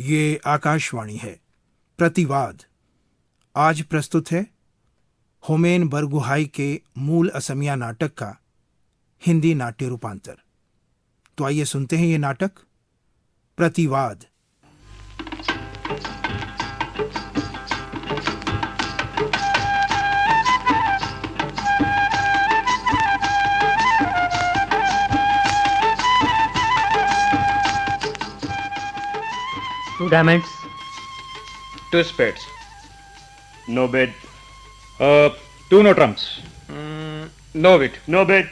ये आकाशवाणी है। प्रतिवाद आज प्रस्तुत है होमेन बरगुहाई के मूल असमिया नाटक का हिंदी नाट्य रूपांतर। तो आइए सुनते हैं ये नाटक प्रतिवाद। Two diamonds. Two spades. No bid. Two no trumps. No bid. No bid.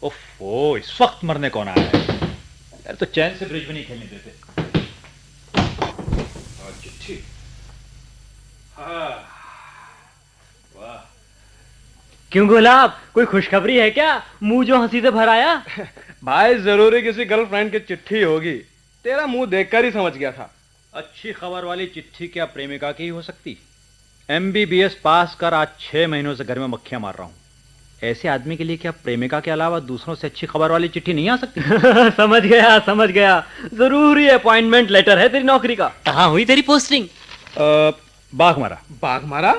ओफो, इस वक्त मरने कौन आया है यार? तो चैन से ब्रिज भी नहीं खेलने देते। चिट्ठी। वाह। क्यों गुलाब, कोई खुशखबरी है क्या? मुंह जो हंसी से भर आया। भाई जरूरी किसी गर्लफ्रेंड की चिट्ठी होगी। तेरा मुंह देखकर ही समझ गया था। अच्छी खबर वाली चिट्ठी क्या प्रेमिका की ही हो सकती? MBBS पास कर आज 6 महीनों से घर में मक्खियां मार रहा हूं। ऐसे आदमी के लिए क्या प्रेमिका के अलावा दूसरों से अच्छी खबर वाली चिट्ठी नहीं आ सकती? समझ गया। जरूरी अपॉइंटमेंट लेटर है तेरी नौकरी का। कहाँ हुई तेरी पोस्टिंग? बाघमारा। बाघमारा?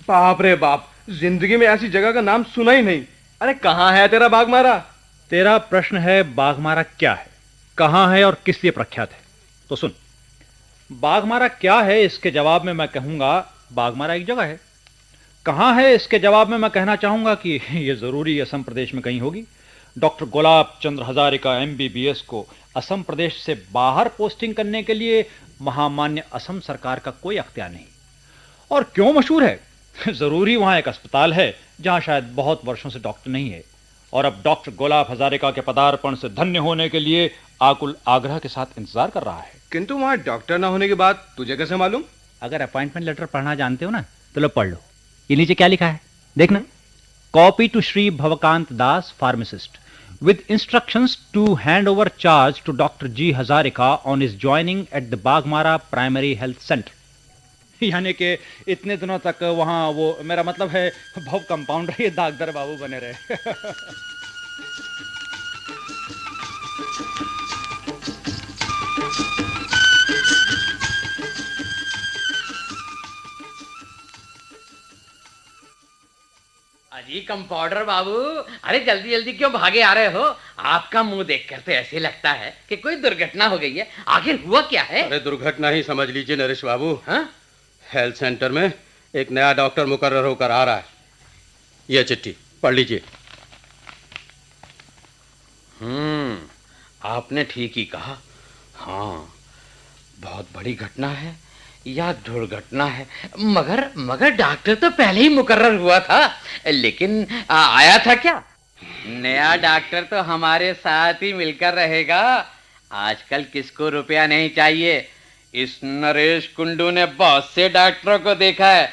बाप रे बाप, जिंदगी में ऐसी जगह का नाम सुना ही नहीं। अरे कहाँ है तेरा बाघमारा? तेरा प्रश्न है बाघमारा क्या है, कहां है और किस लिए प्रख्यात है। तो सुन, बाघमारा क्या है इसके जवाब में मैं कहूंगा बाघमारा एक जगह है। कहां है इसके जवाब में मैं कहना चाहूंगा कि यह जरूरी असम प्रदेश में कहीं होगी। डॉक्टर गुलाब चंद्र हजारिका MBBS को असम प्रदेश से बाहर पोस्टिंग करने के लिए महामान्य असम सरकार का कोई अख्तियार नहीं। और क्यों मशहूर है? जरूरी वहां एक अस्पताल है जहां शायद बहुत वर्षों से डॉक्टर नहीं है, और अब डॉक्टर गुलाब हजारिका के पदार्पण से धन्य होने के लिए आकुल आग्रह के साथ इंतजार कर रहा है। किंतु वहां डॉक्टर ना होने की बात तुझे कैसे मालूम? अगर अपॉइंटमेंट लेटर पढ़ना जानते हो ना तो लो पढ़ लो। ये नीचे क्या लिखा है देखना। Copy to Shri Bhavkant Das pharmacist with instructions to hand over charge to doctor G Hazarika on his joining at the Baghmara primary health centre. यानी कि इतने दिनों तक वहां वो, मेरा मतलब है भव कंपाउंडर, ये दागदर बाबू बने रहे। अजी कंपाउंडर बाबू, अरे जल्दी जल्दी क्यों भागे आ रहे हो? आपका मुंह देखकर तो ऐसे लगता है कि कोई दुर्घटना हो गई है। आखिर हुआ क्या है? अरे दुर्घटना ही समझ लीजिए नरेश बाबू। हाँ? हेल्थ सेंटर में एक नया डॉक्टर मुकर्रर होकर आ रहा है। यह चिट्ठी पढ़ लीजिए। आपने ठीक ही कहा। हाँ, बहुत बड़ी घटना है या दुर्घटना है। मगर डॉक्टर तो पहले ही मुकर्रर हुआ था, लेकिन आया था क्या? नया डॉक्टर तो हमारे साथ ही मिलकर रहेगा। आजकल किसको रुपया नहीं चाहिए। इस नरेश कुंडू ने बहुत से डॉक्टरों को देखा है।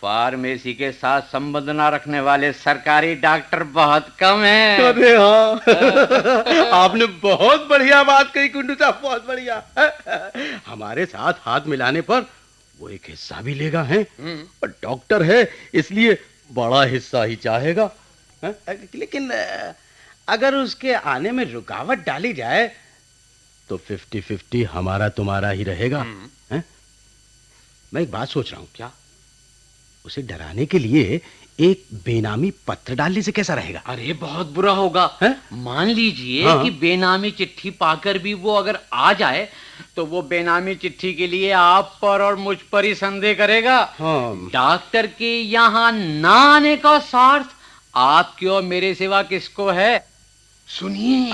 फार्मेसी के साथ संबंध ना रखने वाले सरकारी डॉक्टर बहुत कम हैं। अरे हाँ, आपने बहुत बढ़िया बात कही कुंडू साहब, बहुत बढ़िया। हमारे साथ हाथ मिलाने पर वो एक हिस्सा भी लेगा है। और डॉक्टर है इसलिए बड़ा हिस्सा ही चाहेगा। लेकिन अगर उसके आने में रुकावट डाली जाए तो 50-50 हमारा तुम्हारा ही रहेगा। है? मैं एक बात सोच रहा हूं। क्या? उसे डराने के लिए एक बेनामी पत्र डालने से कैसा रहेगा? अरे बहुत बुरा होगा। मान लीजिए कि बेनामी चिट्ठी पाकर भी वो अगर आ जाए तो वो बेनामी चिट्ठी के लिए आप पर और मुझ पर ही संदेह करेगा। डॉक्टर के यहाँ ना आने का स्वार्थ आपके और मेरे सिवा किसको है? सुनिए,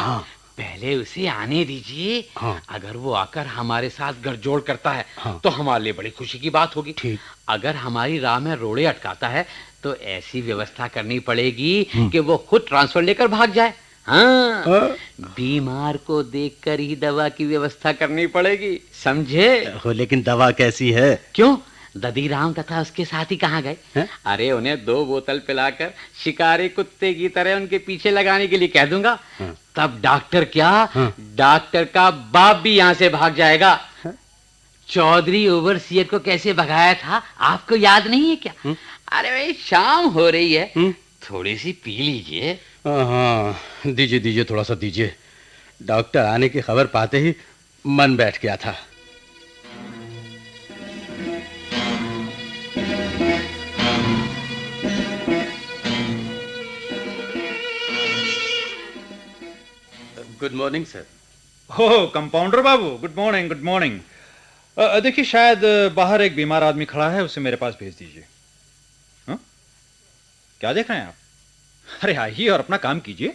पहले उसे आने दीजिए। अगर वो आकर हमारे साथ गठजोड़ करता है तो हमारे लिए बड़ी खुशी की बात होगी। अगर हमारी राह में रोड़े अटकाता है तो ऐसी व्यवस्था करनी पड़ेगी कि वो खुद ट्रांसफर लेकर भाग जाए। बीमार को देखकर ही दवा की व्यवस्था करनी पड़ेगी, समझे? लेकिन दवा कैसी है? क्यों, ददीराम तथा उसके साथी कहाँ गए? अरे उन्हें 2 बोतल पिलाकर शिकारी कुत्ते की तरह उनके पीछे लगाने के लिए कह दूंगा। तब डॉक्टर क्या, डॉक्टर का बाप भी यहाँ से भाग जाएगा। चौधरी ओवरसियर को कैसे भगाया था आपको याद नहीं है क्या? अरे भाई, शाम हो रही है, थोड़ी सी पी लीजिए। हाँ, दीजिए दीजिए, थोड़ा सा दीजिए। डॉक्टर आने की खबर पाते ही मन बैठ गया था। Good morning sir. हो कंपाउंडर बाबू, गुड मॉर्निंग, गुड मॉर्निंग। देखिए, शायद बाहर एक बीमार आदमी खड़ा है, उसे मेरे पास भेज दीजिए। हाँ? क्या देख रहे हैं आप? अरे आइए और अपना काम कीजिए।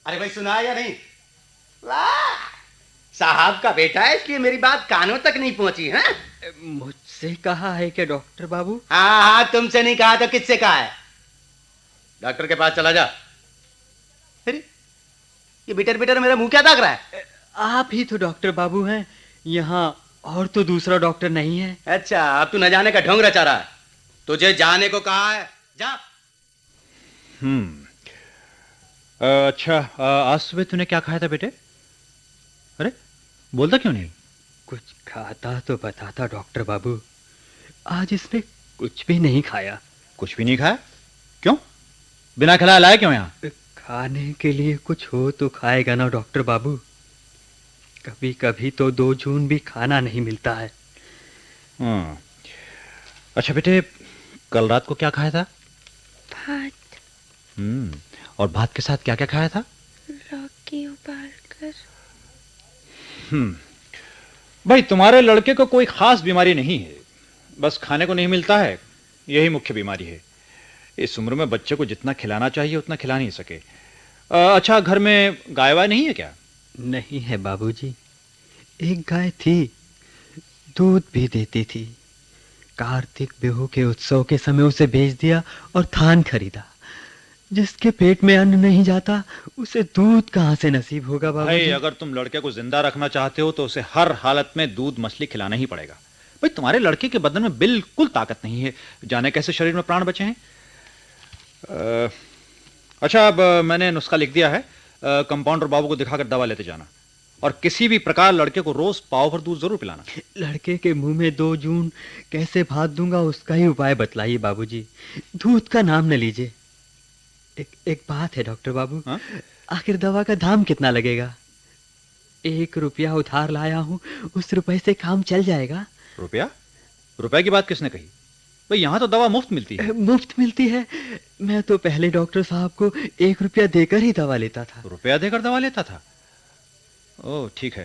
अरे भाई, सुना या नहीं? वाह, साहब का बेटा है, इसलिए मेरी बात कानों तक नहीं पहुंची है। मुझसे कहा है कि डॉक्टर बाबू? हाँ हाँ, तुमसे नहीं कहा तो किससे कहा है? डॉक्टर के पास चला जा। अरे ये बिटर बिटर मेरा मुंह क्या दाग रहा है? आप ही तो डॉक्टर बाबू हैं, यहाँ और तो दूसरा डॉक्टर नहीं है। अच्छा, अब तू न जाने का ढोंग रचा रहा है। तुझे जाने को कहा है, जा। अच्छा, आज सुबह तूने क्या खाया था बेटे? अरे बोलता क्यों नहीं? कुछ खाता तो बताता डॉक्टर बाबू। आज इसने कुछ भी नहीं खाया। कुछ भी नहीं खाया? क्यों? बिना खिलाए लाया क्यों यहाँ? खाने के लिए कुछ हो तो खाएगा ना डॉक्टर बाबू। कभी कभी तो 2 जून भी खाना नहीं मिलता है। अच्छा बेटे, कल रात को क्या खाया था? भात। और भात के साथ क्या क्या खाया था? लौकी उबालकर। भाई, तुम्हारे लड़के को कोई खास बीमारी नहीं है, बस खाने को नहीं मिलता है, यही मुख्य बीमारी है। इस उम्र में बच्चे को जितना खिलाना चाहिए उतना खिला नहीं सके। अच्छा, घर में गाय वाय नहीं है क्या? नहीं है बाबूजी। एक गाय थी, दूध भी देती थी। कार्तिक बिहू के उत्सव के समय उसे बेच दिया और थान खरीदा। जिसके पेट में अन्न नहीं जाता उसे दूध कहां से नसीब होगा बाबूजी? भाई, अगर तुम लड़के को जिंदा रखना चाहते हो तो उसे हर हालत में दूध मछली खिलाना ही पड़ेगा। भाई, तुम्हारे लड़के के बदन में बिल्कुल ताकत नहीं है, जाने कैसे शरीर में प्राण बचे हैं। अच्छा, अब मैंने नुस्खा लिख दिया है, कंपाउंडर बाबू को दिखाकर दवा लेते जाना, और किसी भी प्रकार लड़के को रोज पाव भर दूध जरूर पिलाना। लड़के के मुंह में 2 जून कैसे भात दूंगा, उसका ही उपाय बतलाइए बाबूजी। दूध का नाम न लीजिए। एक बात है डॉक्टर बाबू, आखिर दवा का दाम कितना लगेगा? 1 रुपया उधार लाया हूं, उस रुपए से काम चल जाएगा। रुपया? रुपए की बात किसने कही? भाई, यहाँ तो दवा मुफ्त मिलती है। मुफ्त मिलती है? मैं तो पहले डॉक्टर साहब को 1 रुपया देकर ही दवा लेता था। रुपया देकर दवा लेता था? ओह, ठीक है।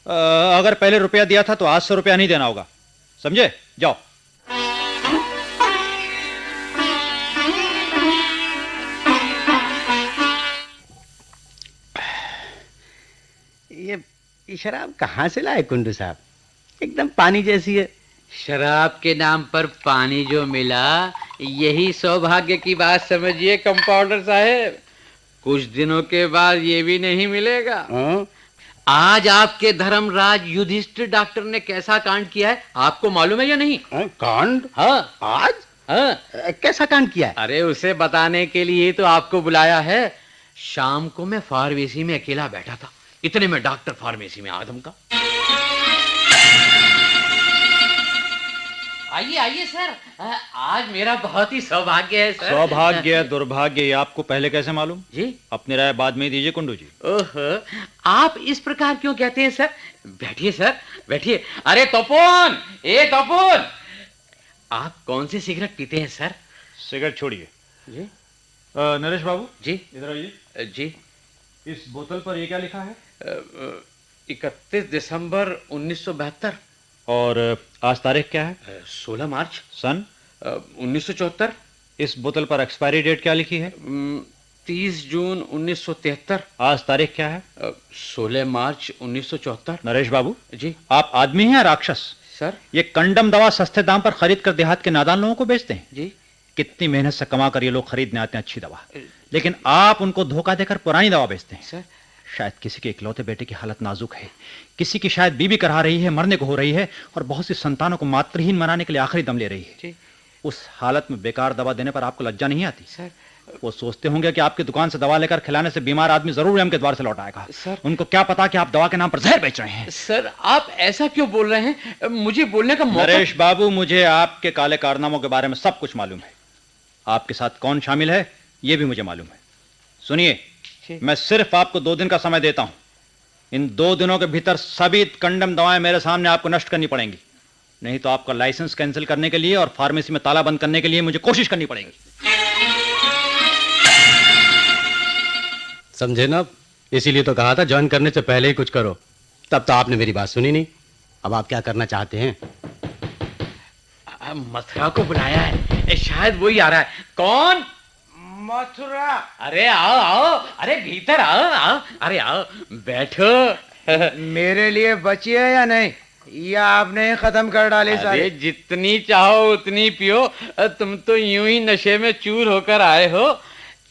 अगर पहले रुपया दिया था तो आज से रुपया नहीं देना होगा, समझे? जाओ। ये शराब कहाँ से लाए कुंडू साहब? एकदम पानी जैसी है। शराब के नाम पर पानी जो मिला, यही सौभाग्य की बात समझिए कंपाउंडर साहब। कुछ दिनों के बाद ये भी नहीं मिलेगा। आज आपके धर्मराज युधिष्ठिर डॉक्टर ने कैसा कांड किया है, आपको मालूम है या नहीं? कांड? हाँ। आज? हाँ। कैसा कांड किया है? अरे, उसे बताने के लिए तो आपको बुलाया है। शाम को मैं फार्मेसी में अकेला बैठा था, इतने में डॉक्टर फार्मेसी में आदम का। आइए आइए सर, आज मेरा बहुत ही सौभाग्य है सर। सौभाग्य दुर्भाग्य ये आपको पहले कैसे मालूम? जी, अपनी राय बाद में ही दीजिए कुंडू जी। ओहो, आप इस प्रकार क्यों कहते हैं सर? बैठिए सर, बैठिए। अरे तपोन, ए तपोन, आप कौन सी सिगरेट पीते हैं सर? सिगरेट छोड़िए जी। नरेश बाबू जी। इधर आइए। जी। इस बोतल पर ये क्या लिखा है? 31 दिसंबर 1972। और आज तारीख क्या है? 16 मार्च सन 1974। इस बोतल पर एक्सपायरी डेट क्या लिखी है? 30 जून 1973। आज तारीख क्या है? 16 मार्च 1974। नरेश बाबू जी। आप आदमी हैं या राक्षस? सर, ये कंडम दवा सस्ते दाम पर खरीद कर देहात के नादान लोगों को बेचते हैं। जी। कितनी मेहनत से कमा कर ये लोग खरीदने आते हैं अच्छी दवा, लेकिन आप उनको धोखा देकर पुरानी दवा बेचते हैं। सर, शायद किसी के इकलौते बेटे की हालत नाजुक है, किसी की शायद बीबी करा रही है, मरने को हो रही है, और बहुत सी संतानों को मातृहीन बनाने के लिए आखिरी दम ले रही है। जी। उस हालत में बेकार दवा देने पर आपको लज्जा नहीं आती? सर, वो सोचते होंगे कि आपकी दुकान से दवा लेकर खिलाने से बीमार आदमी जरूर हम के द्वार से लौट आएगा। सर, उनको क्या पता कि आप दवा के नाम पर जहर बेच रहे हैं। सर, आप ऐसा क्यों बोल रहे हैं? मुझे बोलने का मौका। नरेश बाबू, मुझे आपके काले कारनामों के बारे में सब कुछ मालूम है। आपके साथ कौन शामिल है ये भी मुझे मालूम है। सुनिए, मैं सिर्फ आपको 2 दिन का समय देता हूं। इन 2 दिनों के भीतर सभी कंडम दवाएं मेरे सामने आपको नष्ट करनी पड़ेंगी, नहीं तो आपका लाइसेंस कैंसिल करने के लिए और फार्मेसी में ताला बंद करने के लिए मुझे कोशिश करनी पड़ेगी। समझे ना, इसीलिए तो कहा था ज्वाइन करने से पहले ही कुछ करो। तब तो आपने मेरी बात सुनी नहीं। अब आप क्या करना चाहते हैं? मथुरा को बुलाया है, शायद वही आ रहा है। कौन? मथुरा। अरे आओ आओ, अरे भीतर आओ आओ, अरे आओ बैठो। मेरे लिए बची है या नहीं, या आपने खत्म कर डाली सारी? अरे जितनी चाहो उतनी पियो, तुम तो यूं ही नशे में चूर होकर आए हो।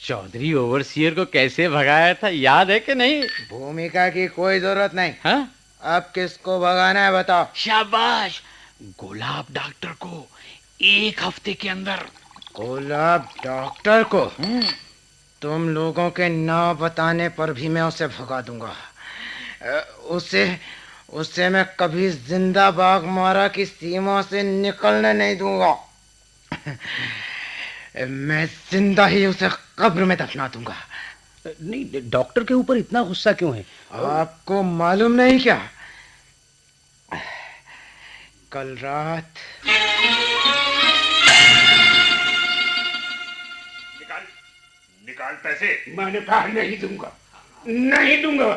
चौधरी ओवरसियर को कैसे भगाया था, याद है कि नहीं? भूमिका की कोई जरूरत नहीं। हाँ? अब किसको भगाना है बताओ। शाबाश, गुलाब डॉक्टर को 1 हफ्ते के अंदर। गुलाब डॉक्टर को? तुम लोगों के नाम बताने पर भी मैं उसे भगा दूंगा। उसे मैं कभी जिंदा बाघमारा की सीमा से निकलने नहीं दूंगा। मैं जिंदा ही उसे कब्र में दफना दूंगा। नहीं, डॉक्टर के ऊपर इतना गुस्सा क्यों है? आपको मालूम नहीं क्या, कल रात निकाल पैसे। मैंने कहा नहीं दूंगा, नहीं दूंगा।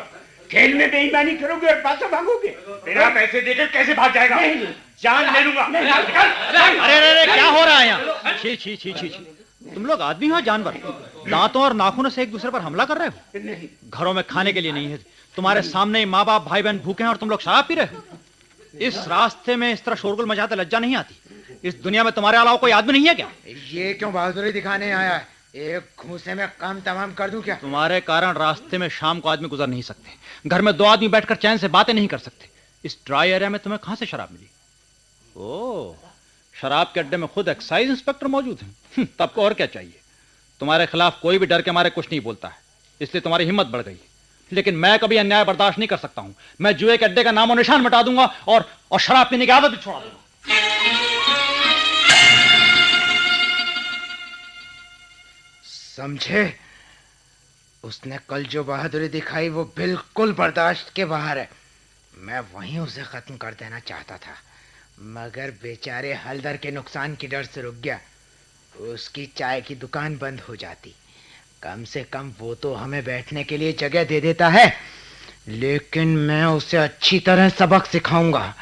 खेल में बेईमानी करोगे और पैसा मांगोगे। बिना पैसे देकर कैसे भाग जाएगा? नहीं, जान ले लूंगा। अरे अरे क्या हो रहा है यहाँ? छी छी छी छी छी, तुम लोग आदमी हो जानवर? दांतों और नाखूनों से एक दूसरे पर हमला कर रहे हो। नहीं, घरों में खाने के लिए नहीं है, तुम्हारे सामने ही माँ बाप भाई बहन भूखे हैं और तुम लोग शराब पी रहे हो। इस रास्ते में इस तरह शोरगुल मचाते लज्जा नहीं आती? इस दुनिया में तुम्हारे अलावा कोई आदमी नहीं है क्या? ये क्यों बहादुरी दिखाने आया है? एक घूंसे में काम तमाम कर दूं क्या? तुम्हारे कारण रास्ते में शाम को आदमी गुजर नहीं सकते, घर में 2 आदमी बैठकर चैन से बातें नहीं कर सकते। इस ड्राई एरिया में तुम्हें कहां से शराब मिली? ओह, शराब के अड्डे में खुद एक्साइज इंस्पेक्टर मौजूद हैं। तब को और क्या चाहिए? तुम्हारे खिलाफ कोई भी डर के मारे कुछ नहीं बोलता है, इसलिए तुम्हारी हिम्मत बढ़ गई। लेकिन मैं कभी अन्याय बर्दाश्त नहीं कर सकता हूं। मैं जुए के अड्डे का नामो निशान मिटा दूंगा और शराब पीने की आदत भी छोड़ा दूंगा। समझे? उसने कल जो बहादुरी दिखाई वो बिल्कुल बर्दाश्त के बाहर है। मैं वहीं उसे खत्म कर देना चाहता था, मगर बेचारे हलदर के नुकसान के डर से रुक गया। उसकी चाय की दुकान बंद हो जाती, कम से कम वो तो हमें बैठने के लिए जगह दे देता है। लेकिन मैं उसे अच्छी तरह सबक सिखाऊंगा।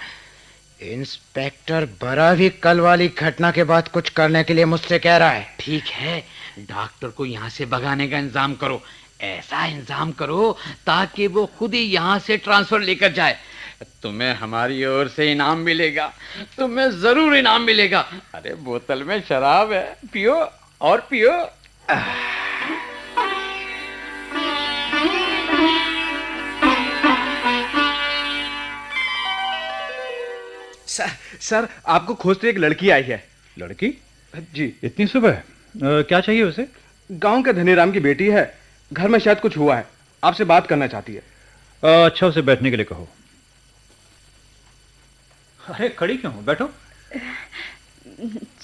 इंस्पेक्टर बरा भी कल वाली घटना के बाद कुछ करने के लिए मुझसे कह रहा है। ठीक है, डॉक्टर को यहाँ से भगाने का इंतजाम करो। ऐसा इंतजाम करो ताकि वो खुद ही यहाँ से ट्रांसफर लेकर जाए। तुम्हें हमारी ओर से इनाम मिलेगा, तुम्हें जरूर इनाम मिलेगा। अरे बोतल में शराब है, पियो और पियो। सर, आपको खोजते एक लड़की आई है। लड़की? जी। इतनी सुबह? क्या चाहिए उसे? गांव के धनीराम की बेटी है, घर में शायद कुछ हुआ है, आपसे बात करना चाहती है। अच्छा, उसे बैठने के लिए कहो। अरे खड़ी क्यों हो? बैठो।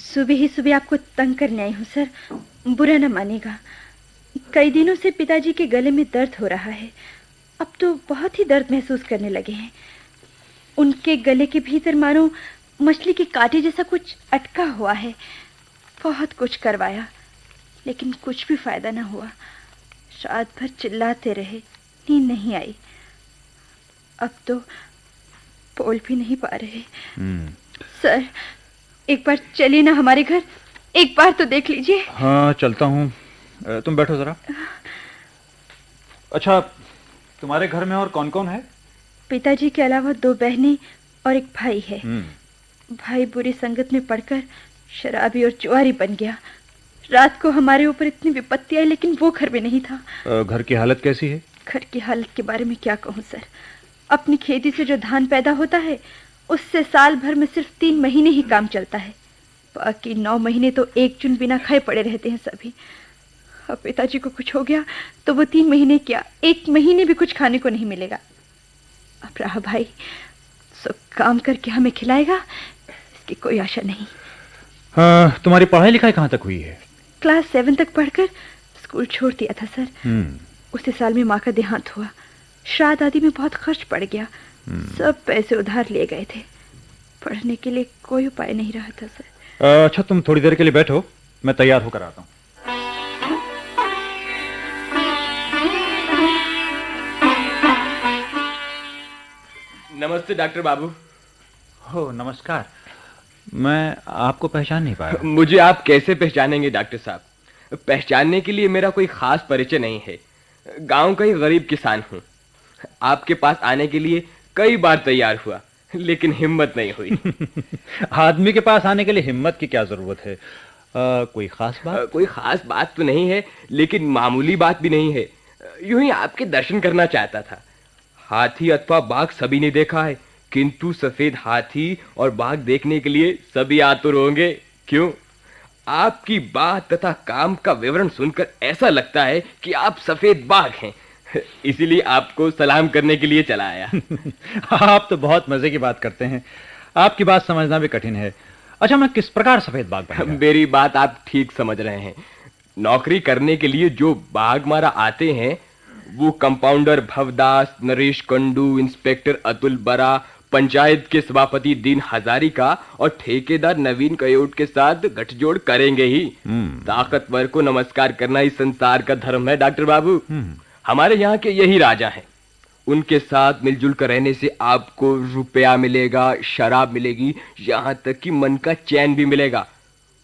सुबह ही सुबह आपको तंग करने आई हूँ सर, बुरा न मानिएगा। कई दिनों से पिताजी के गले में दर्द हो रहा है, अब तो बहुत ही दर्द महसूस करने लगे हैं। उनके गले के भीतर मानो मछली के कांटे जैसा कुछ अटका हुआ है। बहुत कुछ करवाया लेकिन कुछ भी फायदा न हुआ। रात भर चिल्लाते रहे, नींद नहीं आई। अब तो बोल भी नहीं पा रहे। सर, एक बार चलिए ना हमारे घर, एक बार तो देख लीजिए। हाँ, चलता हूँ, तुम बैठो जरा। अच्छा, तुम्हारे घर में और कौन कौन है? पिताजी के अलावा 2 बहनें और एक भाई है। भाई बुरी संगत में पड़कर शराबी और जुआरी बन गया। रात को हमारे ऊपर इतनी विपत्ति आई लेकिन वो घर में नहीं था। घर की हालत कैसी है? घर की हालत के बारे में क्या कहूँ सर। अपनी खेती से जो धान पैदा होता है उससे साल भर में सिर्फ 3 महीने ही काम चलता है, बाकी 9 महीने तो एक चुन बिना खाए पड़े रहते हैं सभी। अब पिताजी को कुछ हो गया तो वो 3 महीने क्या 1 महीने भी कुछ खाने को नहीं मिलेगा। अब रहा भाई, सब काम करके हमें खिलाएगा, इसकी कोई आशा नहीं। तुम्हारी पढ़ाई लिखाई कहाँ तक हुई है? क्लास 7 तक पढ़कर स्कूल छोड़ दिया था सर। उसी साल में माँ का देहांत हुआ। श्राद्ध आदि में बहुत खर्च पड़ गया। सब पैसे उधार लिए गए थे। पढ़ने के लिए कोई उपाय नहीं रहा था सर। अच्छा, तुम थोड़ी देर के लिए बैठो, मैं तैयार होकर आता हूँ। नमस्ते डॉक्टर बाबू। हो, नमस्कार। मैं आपको पहचान नहीं पाया। मुझे आप कैसे पहचानेंगे डॉक्टर साहब? पहचानने के लिए मेरा कोई खास परिचय नहीं है। गांव का ही गरीब किसान हूँ। आपके पास आने के लिए कई बार तैयार हुआ, लेकिन हिम्मत नहीं हुई। आदमी के पास आने के लिए हिम्मत की क्या जरूरत है? कोई खास बात? कोई खास बात तो नहीं है, लेकिन मामूली बात भी नहीं है। यूं ही आपके दर्शन करना चाहता था। हाथी अथवा बाघ सभी ने देखा है, किंतु सफेद हाथी और बाघ देखने के लिए सभी आतुर होंगे। क्यों? आपकी बात तथा काम का विवरण सुनकर ऐसा लगता है कि आप सफेद बाघ हैं। इसीलिए आपको सलाम करने के लिए चला आया। आप तो बहुत मजे की बात करते हैं। आपकी बात समझना भी कठिन है। अच्छा, मैं किस प्रकार सफेद बाघ बन गया? मेरी बात आप ठीक समझ रहे हैं। नौकरी करने के लिए जो बाघमारा आते हैं वो कंपाउंडर भवदास, नरेश कंडू, इंस्पेक्टर अतुल बरा, पंचायत के सभापति दीन हजारिका और ठेकेदार नवीन कयोट के साथ गठजोड़ करेंगे ही। ताकतवर को नमस्कार करना इस संसार का धर्म है डॉक्टर बाबू। हमारे यहाँ के यही राजा हैं। उनके साथ मिलजुल कर रहने से आपको रुपया मिलेगा, शराब मिलेगी, यहाँ तक कि मन का चैन भी मिलेगा।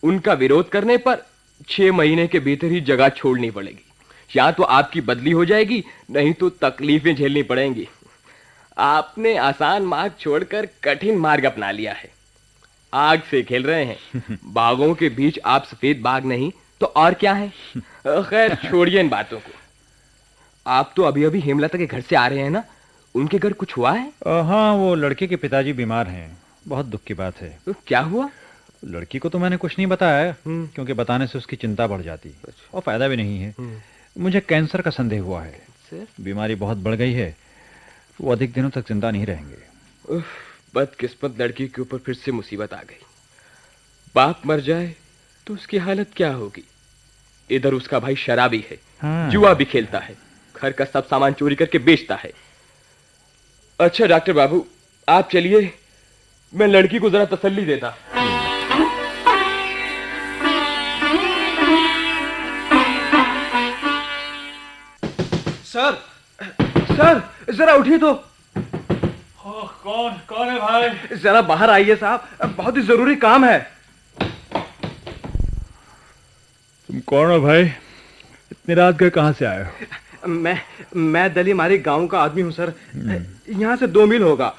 उनका विरोध करने पर 6 महीने के भीतर ही जगह छोड़नी पड़ेगी। या तो आपकी बदली हो जाएगी, नहीं तो तकलीफें झेलनी पड़ेंगी। आपने आसान मार्ग छोड़कर कठिन मार्ग अपना लिया है। आग से खेल रहे हैं। बाघों के बीच आप सफेद बाघ नहीं तो और क्या है? खैर, छोड़िए इन बातों को। आप तो अभी अभी हेमलता के घर से आ रहे हैं ना? उनके घर कुछ हुआ है? हाँ, वो लड़के के पिताजी बीमार हैं। बहुत दुख की बात है। तो क्या हुआ? लड़की को तो मैंने कुछ नहीं बताया, क्योंकि बताने से उसकी चिंता बढ़ जाती और फायदा भी नहीं है। मुझे कैंसर का संदेह हुआ है। बीमारी बहुत बढ़ गई है। वो अधिक दिनों तक जिंदा नहीं रहेंगे। बदकिस्मत लड़की के ऊपर फिर से मुसीबत आ गई। बाप मर जाए तो उसकी हालत क्या होगी? इधर उसका भाई शराबी है, जुआ भी खेलता है, घर का सब सामान चोरी करके बेचता है। अच्छा डॉक्टर बाबू, आप चलिए, मैं लड़की को जरा तसल्ली देता। सर, सर, जरा उठिए तो। कौन है भाई? जरा बाहर आइए साहब, बहुत ही जरूरी काम है। तुम कौन हो भाई? इतनी रात गए कहां से आए हो? मैं दलीमारी गांव का आदमी हूं सर। यहाँ से 2 मील होगा।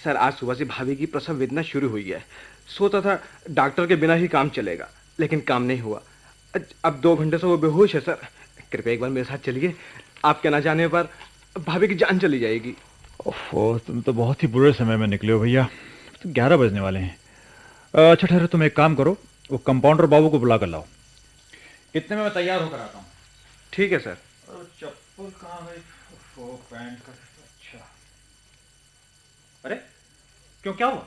सर, आज सुबह से भाभी की प्रसव वेदना शुरू हुई है। सोचा था डॉक्टर के बिना ही काम चलेगा, लेकिन काम नहीं हुआ। अब 2 घंटे से वो बेहोश है सर। कृपया एक बार मेरे साथ चलिए। आपके ना जाने पर भाभी की जान चली जाएगी। ओहो, तुम तो बहुत ही बुरे समय में निकले हो भैया। तो 11 बजने वाले हैं। अच्छा ठहरो, तुम एक काम करो, वो कंपाउंडर बाबू को बुला कर लाओ। इतने में मैं तैयार होकर आता हूँ। ठीक है सर। चप्पल कहाँ गई? पैंट का। अच्छा, अरे क्यों, क्या हुआ?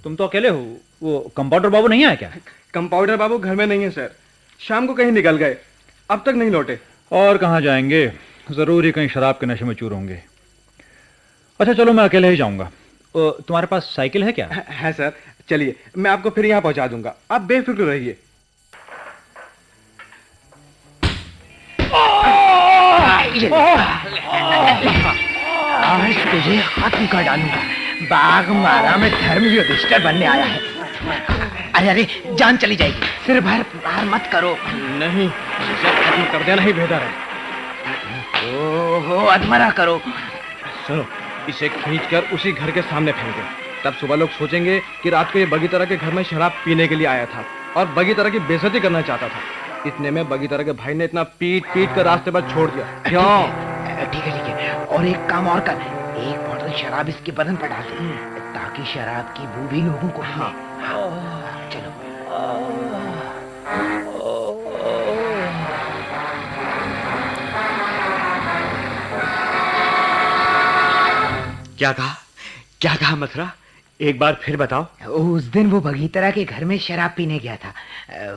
तुम तो अकेले हो। वो कंपाउंडर बाबू नहीं आए क्या? कंपाउंडर बाबू घर में नहीं है सर। शाम को कहीं निकल गए, अब तक नहीं लौटे। और कहाँ जाएंगे? जरूर ही कहीं शराब के नशे में चूर होंगे। अच्छा चलो, मैं अकेले ही जाऊंगा। तुम्हारे पास साइकिल है क्या? है सर, चलिए, मैं आपको फिर यहाँ पहुंचा दूंगा। आप बेफिक्र रहिए। आज तुझे खत्म कर डालूंगा। बाघमारा में धर्म युधिष्ठिर बनने आया है। अरे अरे, जान चली जाएगी। सिर भर प्रहार मत करो। नहीं, इसे खत्म कर देना ही बेहतर है। ओहो, अधमरा करो। सुनो, इसे खींचकर उसी घर के सामने फेंक दो। तब सुबह लोग सोचेंगे कि रात को ये बगीतरा के घर में शराब पीने के लिए आया था और बगीतरा की बेइज्जती करना चाहता था। इतने में बगीतरा के भाई ने इतना पीट पीट कर रास्ते पर छोड़ दिया। क्यों? ठीक है। और एक काम और कर, एक बोतल शराब इसके बदन पर डाल दे, ताकि शराब की बू भी लोगों को हाँ। चलो। क्या कहा मथुरा? एक बार फिर बताओ। उस दिन वो बगीतरा के घर में शराब पीने गया था।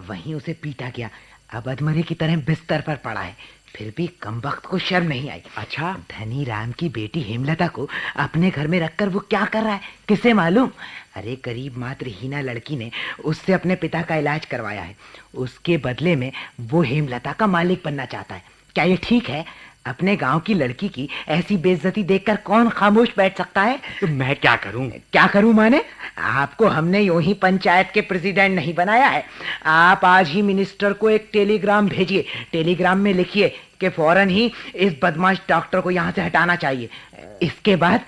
वहीं उसे पीटा गया। अब अधमरे की तरह बिस्तर पर पड़ा है। फिर भी कमबख्त को शर्म नहीं आई। अच्छा, धनी राम की बेटी हेमलता को अपने घर में रखकर वो क्या कर रहा है, किसे मालूम। अरे गरीब मातृहीना लड़की ने उससे अपने पिता का इलाज करवाया है, उसके बदले में वो हेमलता का मालिक बनना चाहता है। क्या ये ठीक है? अपने गांव की लड़की की ऐसी बेइज्जती देखकर कौन खामोश बैठ सकता है? तो मैं क्या करूं? क्या करूं माने? आपको हमने यूं ही पंचायत के प्रेसिडेंट नहीं बनाया है। आप आज ही मिनिस्टर को एक टेलीग्राम भेजिए। टेलीग्राम में लिखिए कि फौरन ही इस बदमाश डॉक्टर को यहाँ से हटाना चाहिए। इसके बाद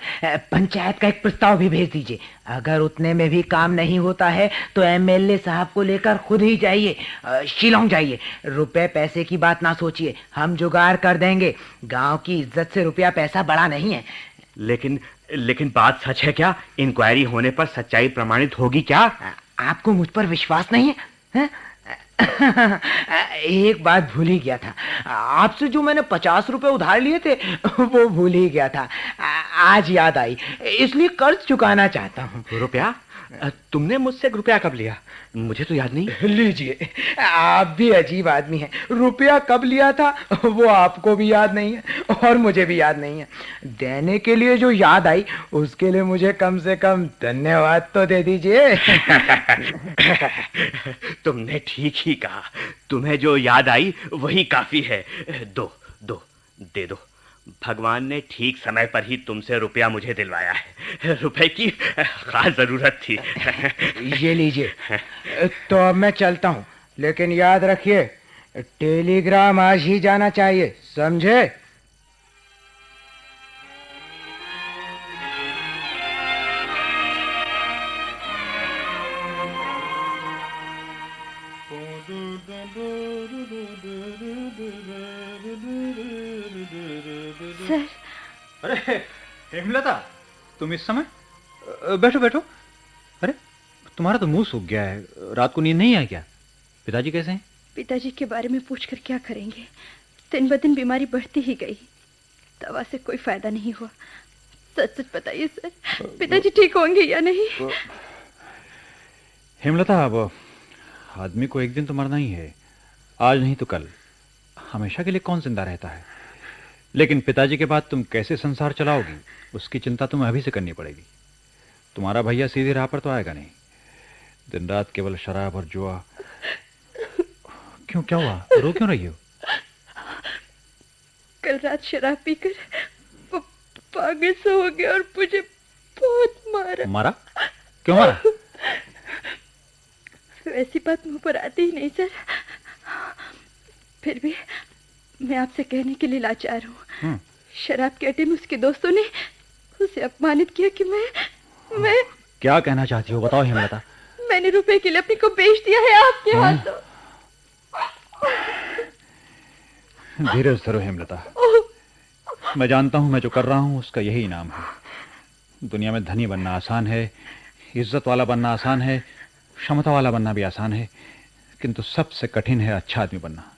पंचायत का एक प्रस्ताव भी भेज दीजिए। अगर उतने में भी काम नहीं होता है तो एमएलए साहब को लेकर खुद ही जाइए, शिलोंग जाइए। रुपए पैसे की बात ना सोचिए, हम जुगाड़ कर देंगे। गांव की इज्जत से रुपया पैसा बड़ा नहीं है। लेकिन बात सच है क्या? इंक्वायरी होने पर सच्चाई प्रमाणित होगी क्या? आपको मुझ पर विश्वास नहीं है? एक बात भूल ही गया था, आपसे जो मैंने 50 रुपए उधार लिए थे वो भूल ही गया था। आज याद आई, इसलिए कर्ज चुकाना चाहता हूँ। रुपया? तुमने मुझसे रुपया कब लिया? मुझे तो याद नहीं। लीजिए, आप भी अजीब आदमी हैं। रुपया कब लिया था वो आपको भी याद नहीं है और मुझे भी याद नहीं है। देने के लिए जो याद आई उसके लिए मुझे कम से कम धन्यवाद तो दे दीजिए। तुमने ठीक ही कहा, तुम्हें जो याद आई वही काफी है। दे दो। भगवान ने ठीक समय पर ही तुमसे रुपया मुझे दिलवाया है। रुपए की खास जरूरत थी। ये लीजिए। तो अब मैं चलता हूँ, लेकिन याद रखिए टेलीग्राम आज ही जाना चाहिए, समझे? सर। अरे हेमलता, तुम इस समय? बैठो बैठो। अरे तुम्हारा तो मुंह सूख गया है, रात को नींद नहीं आई क्या? पिताजी कैसे हैं? पिताजी के बारे में पूछकर क्या करेंगे? दिन ब दिन बीमारी बढ़ती ही गई, दवा से कोई फायदा नहीं हुआ। सच सच बताइए सर, पिताजी ठीक होंगे या नहीं? हेमलता, अब आदमी को एक दिन तो मरना ही है, आज नहीं तो कल। हमेशा के लिए कौन जिंदा रहता है? लेकिन पिताजी के बाद तुम कैसे संसार चलाओगी, उसकी चिंता तुम्हें अभी से करनी पड़ेगी। तुम्हारा भैया सीधे राह पर तो आएगा नहीं, दिन रात केवल शराब और जुआ। क्यों, क्या हुआ? रो क्यों रही हो? कल रात शराब पीकर पागल से हो गया और मुझे बहुत मारा। मारा? क्यों मारा? ऐसी बात मुंह पर आती ही नहीं सर, फिर भी मैं आपसे कहने के लिए लाचार हूँ। शराब के अड्डे में उसके दोस्तों ने उसे अपमानित किया कि मैं क्या कहना चाहती हो, बताओ हेमलता। मैंने रुपए के लिए अपने को बेच दिया है आपके हाथों। धीरज धरो हेमलता, मैं जानता हूं मैं जो कर रहा हूं उसका यही इनाम है। दुनिया में धनी बनना आसान है, इज्जत वाला बनना आसान है, क्षमता वाला बनना भी आसान है, किंतु सबसे कठिन है अच्छा आदमी बनना।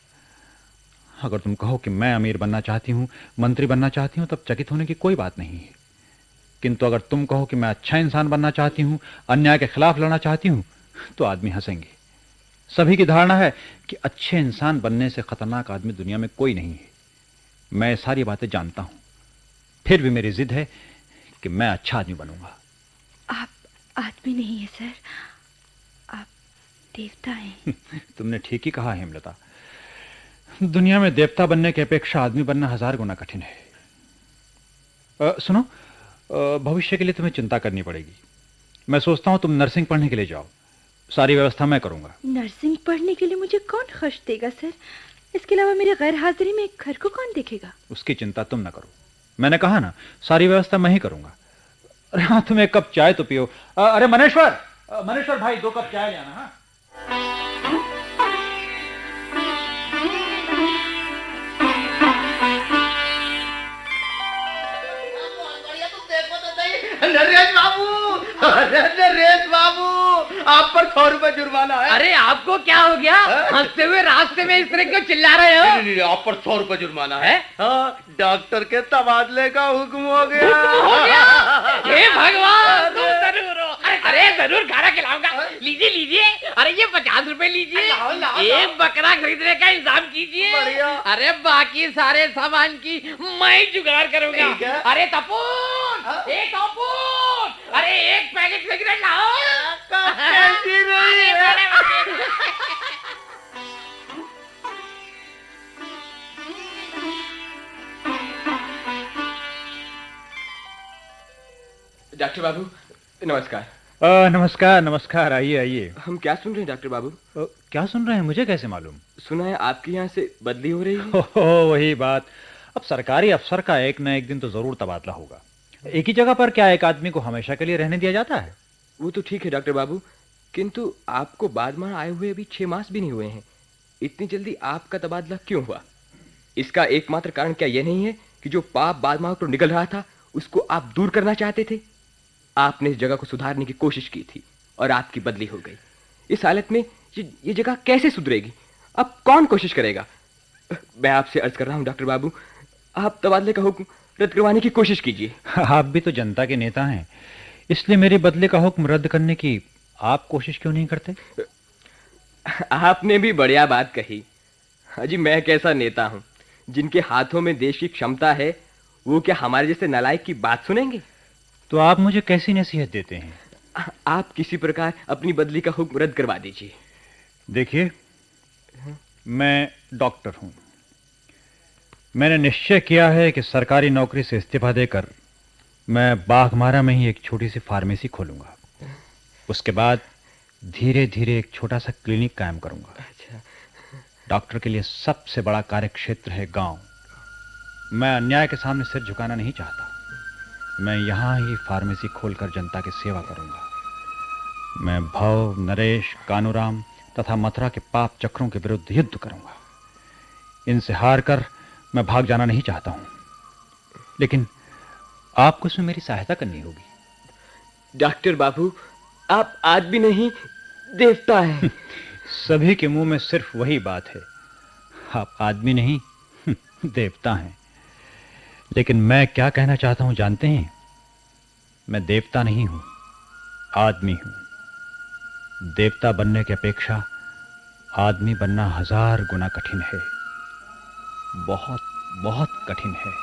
अगर तुम कहो कि मैं अमीर बनना चाहती हूं, मंत्री बनना चाहती हूं, तब चकित होने की कोई बात नहीं है। किंतु अगर तुम कहो कि मैं अच्छा इंसान बनना चाहती हूं, अन्याय के खिलाफ लड़ना चाहती हूं, तो आदमी हंसेंगे। सभी की धारणा है कि अच्छे इंसान बनने से खतरनाक आदमी दुनिया में कोई नहीं है। मैं सारी बातें जानता हूं, फिर भी मेरी जिद है कि मैं अच्छा आदमी बनूंगा। आप आदमी नहीं है सर, आप देवता हैं। तुमने ठीक ही कहा हेमलता, दुनिया में देवता बनने की अपेक्षा आदमी बनना 1000 गुना कठिन है। सुनो, भविष्य के लिए तुम्हें चिंता करनी पड़ेगी। मैं सोचता हूं तुम नर्सिंग पढ़ने के लिए जाओ, सारी व्यवस्था मैं करूंगा। नर्सिंग पढ़ने के लिए मुझे कौन खर्च देगा सर? इसके अलावा मेरे गैर हाजिरी में घर को कौन देखेगा? उसकी चिंता तुम ना करो, मैंने कहा ना सारी व्यवस्था मैं ही करूंगा। अरे हाँ, तुम एक कप चाय तो पियो। अरे मनेश्वर भाई, 2 कप चाय लेना। हाँ, नरेश बाबू, आप पर 100 रुपए जुर्माना है। अरे आपको क्या हो गया? हंसते हुए रास्ते में इस तरह क्यों चिल्ला रहे हो? नहीं, आप पर 100 रुपए जुर्माना है। हाँ, डॉक्टर के तबादले का हुक्म हो गया। हे भगवान, तुम जरूर हो। अरे जरूर खाना खिलाऊंगा। लीजिए अरे ये 50 रुपए लीजिए, एक बकरा खरीदने का इंतजाम कीजिए। अरे बाकी सारे सामान की मैं जुगाड़ करूंगा। अरे तपोन, अरे एक पैकेट सिगरेट लाओ। डॉक्टर बाबू नमस्कार। नमस्कार नमस्कार, आइए आइए। हम क्या सुन रहे हैं डॉक्टर बाबू? क्या सुन रहे हैं, मुझे कैसे मालूम? सुना है आपके यहाँ से बदली हो रही है। वही बात। अब सरकारी अफसर का एक न एक दिन तो जरूर तबादला होगा। एक ही जगह पर क्या एक आदमी को हमेशा के लिए रहने दिया जाता है? वो तो ठीक है डॉक्टर बाबू, किंतु आपको बागमारा आए हुए अभी 6 मास भी नहीं हुए हैं। इतनी जल्दी आपका तबादला क्यों हुआ? इसका एकमात्र कारण क्या यह नहीं है कि जो पाप बागमारा को निकल रहा था उसको आप दूर करना चाहते थे? आपने इस जगह को सुधारने की कोशिश की थी और आपकी बदली हो गई। इस हालत में ये जगह कैसे सुधरेगी? अब कौन कोशिश करेगा? मैं आपसे अर्ज कर रहा हूं डॉक्टर बाबू, आप तबादले का हुक्म रद्द करवाने की कोशिश कीजिए। आप भी तो जनता के नेता हैं, इसलिए मेरे बदले का हुक्म रद्द करने की आप कोशिश क्यों नहीं करते? आपने भी बढ़िया बात कही। अजी मैं कैसा नेता हूं जिनके हाथों में देश की क्षमता है, वो क्या हमारे जैसे नालायक की बात सुनेंगे? तो आप मुझे कैसी नसीहत देते हैं? आप किसी प्रकार अपनी बदली का हुक्म रद्द करवा दीजिए। देखिए, मैं डॉक्टर हूं। मैंने निश्चय किया है कि सरकारी नौकरी से इस्तीफा देकर मैं बाघमारा में ही एक छोटी सी फार्मेसी खोलूंगा। उसके बाद धीरे धीरे एक छोटा सा क्लिनिक कायम करूंगा। अच्छा। डॉक्टर के लिए सबसे बड़ा कार्यक्षेत्र है गांव। मैं अन्याय के सामने सिर झुकाना नहीं चाहता। मैं यहाँ ही फार्मेसी खोलकर जनता की सेवा करूंगा। मैं भव, नरेश, कानूराम तथा मथुरा के पाप चक्रों के विरुद्ध युद्ध करूंगा। इनसे हार कर मैं भाग जाना नहीं चाहता हूं, लेकिन आपको इसमें मेरी सहायता करनी होगी। डॉक्टर बाबू, आप आदमी नहीं देवता हैं। सभी के मुंह में सिर्फ वही बात है, आप आदमी नहीं देवता हैं। लेकिन मैं क्या कहना चाहता हूं जानते हैं? मैं देवता नहीं हूं, आदमी हूं। देवता बनने की अपेक्षा आदमी बनना 1000 गुना कठिन है, बहुत बहुत कठिन है।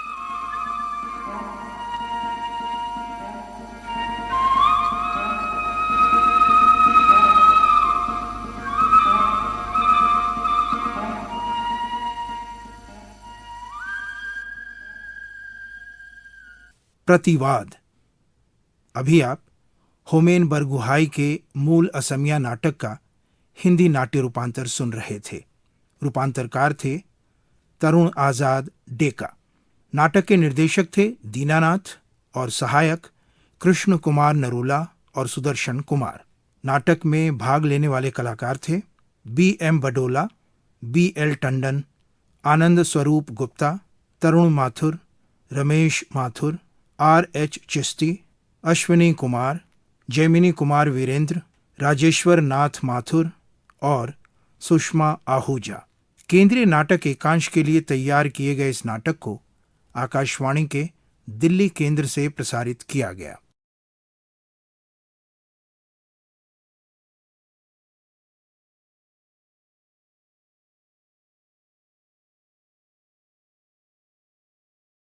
प्रतिवाद। अभी आप होमेन बरगुहाई के मूल असमिया नाटक का हिंदी नाट्य रूपांतर सुन रहे थे। रूपांतरकार थे तरुण आजाद डेका। नाटक के निर्देशक थे दीनानाथ और सहायक कृष्ण कुमार नरूला और सुदर्शन कुमार। नाटक में भाग लेने वाले कलाकार थे B.M. बडोला, B.L. टंडन, आनंद स्वरूप गुप्ता, तरुण माथुर, रमेश माथुर, R.H. चिश्ती, अश्विनी कुमार, जैमिनी कुमार वीरेंद्र, राजेश्वर नाथ माथुर और सुषमा आहूजा। केंद्रीय नाटक एकांश के लिए तैयार किए गए इस नाटक को आकाशवाणी के दिल्ली केंद्र से प्रसारित किया गया।